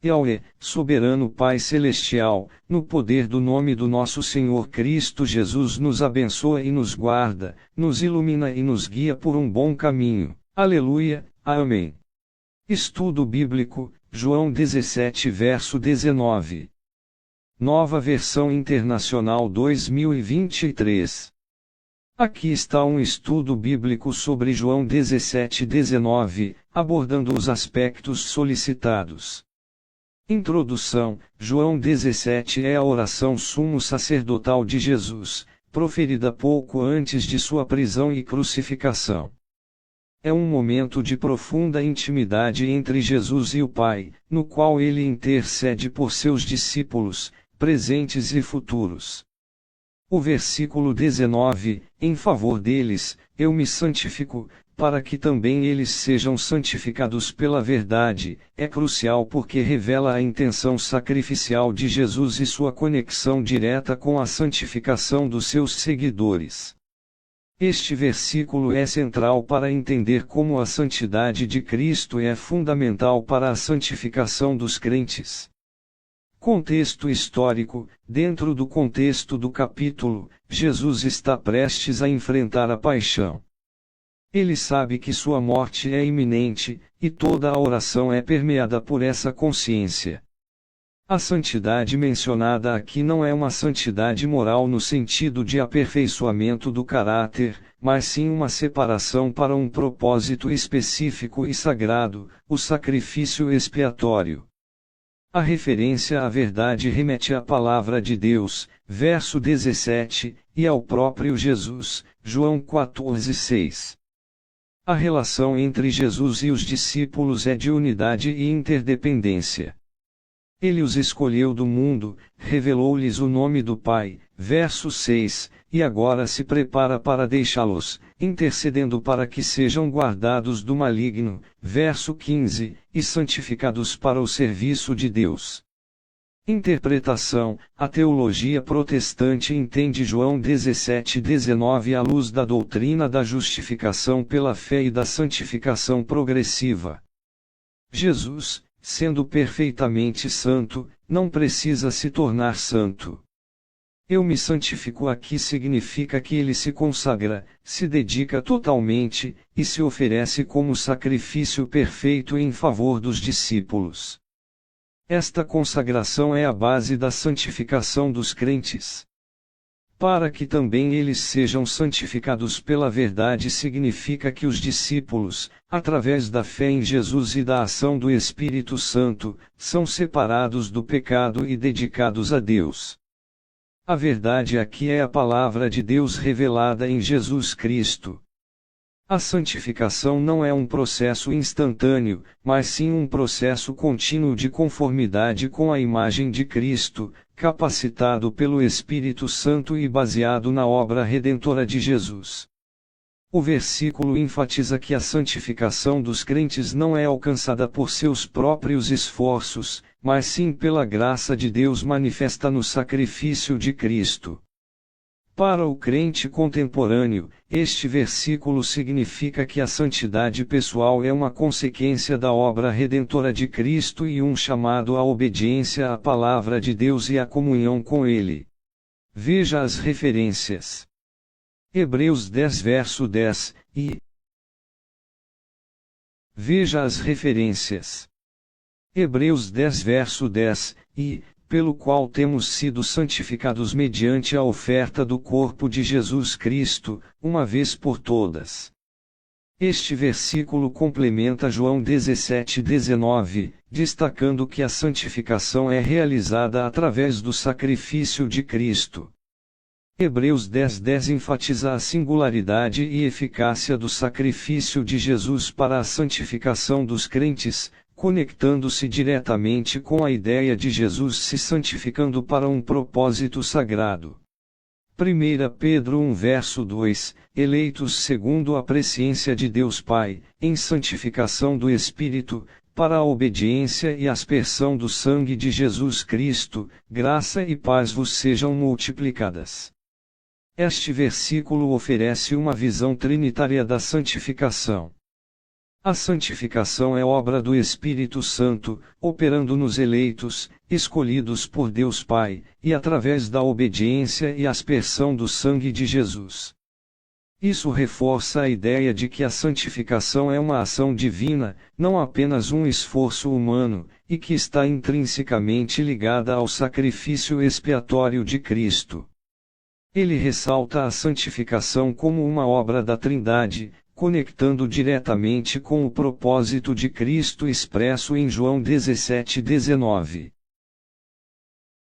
Yahweh, soberano Pai Celestial, no poder do nome do nosso Senhor Cristo Jesus nos abençoa e nos guarda, nos ilumina e nos guia por um bom caminho. Aleluia, amém. Estudo Bíblico, João 17 verso 19. Nova Versão Internacional 2023. Aqui está um estudo bíblico sobre João 17:19, abordando os aspectos solicitados. Introdução: João 17 é a oração sumo sacerdotal de Jesus, proferida pouco antes de sua prisão e crucificação. É um momento de profunda intimidade entre Jesus e o Pai, no qual ele intercede por seus discípulos, presentes e futuros. O versículo 19, em favor deles, eu me santifico, para que também eles sejam santificados pela verdade, é crucial porque revela a intenção sacrificial de Jesus e sua conexão direta com a santificação dos seus seguidores. Este versículo é central para entender como a santidade de Cristo é fundamental para a santificação dos crentes. Contexto histórico: dentro do contexto do capítulo, Jesus está prestes a enfrentar a paixão. Ele sabe que sua morte é iminente, e toda a oração é permeada por essa consciência. A santidade mencionada aqui não é uma santidade moral no sentido de aperfeiçoamento do caráter, mas sim uma separação para um propósito específico e sagrado, o sacrifício expiatório. A referência à verdade remete à palavra de Deus, verso 17, e ao próprio Jesus, João 14:6. A relação entre Jesus e os discípulos é de unidade e interdependência. Ele os escolheu do mundo, revelou-lhes o nome do Pai, verso 6, e agora se prepara para deixá-los, intercedendo para que sejam guardados do maligno, verso 15, e santificados para o serviço de Deus. Interpretação: a teologia protestante entende João 17:19 à luz da doutrina da justificação pela fé e da santificação progressiva. Jesus, sendo perfeitamente santo, não precisa se tornar santo. Eu me santifico aqui significa que ele se consagra, se dedica totalmente, e se oferece como sacrifício perfeito em favor dos discípulos. Esta consagração é a base da santificação dos crentes. Para que também eles sejam santificados pela verdade significa que os discípulos, através da fé em Jesus e da ação do Espírito Santo, são separados do pecado e dedicados a Deus. A verdade aqui é a palavra de Deus revelada em Jesus Cristo. A santificação não é um processo instantâneo, mas sim um processo contínuo de conformidade com a imagem de Cristo, capacitado pelo Espírito Santo e baseado na obra redentora de Jesus. O versículo enfatiza que a santificação dos crentes não é alcançada por seus próprios esforços, mas sim pela graça de Deus manifesta no sacrifício de Cristo. Para o crente contemporâneo, este versículo significa que a santidade pessoal é uma consequência da obra redentora de Cristo e um chamado à obediência à palavra de Deus e à comunhão com Ele. Veja as referências. Hebreus 10 verso 10, e veja as referências. Hebreus 10 verso 10, e pelo qual temos sido santificados mediante a oferta do corpo de Jesus Cristo, uma vez por todas. Este versículo complementa João 17:19, destacando que a santificação é realizada através do sacrifício de Cristo. Hebreus 10:10 enfatiza a singularidade e eficácia do sacrifício de Jesus para a santificação dos crentes, conectando-se diretamente com a ideia de Jesus se santificando para um propósito sagrado. 1 Pedro 1 verso 2, eleitos segundo a presciência de Deus Pai, em santificação do Espírito, para a obediência e aspersão do sangue de Jesus Cristo, graça e paz vos sejam multiplicadas. Este versículo oferece uma visão trinitária da santificação. A santificação é obra do Espírito Santo, operando nos eleitos, escolhidos por Deus Pai, e através da obediência e aspersão do sangue de Jesus. Isso reforça a ideia de que a santificação é uma ação divina, não apenas um esforço humano, e que está intrinsecamente ligada ao sacrifício expiatório de Cristo. Ele ressalta a santificação como uma obra da Trindade, conectando diretamente com o propósito de Cristo expresso em João 17:19.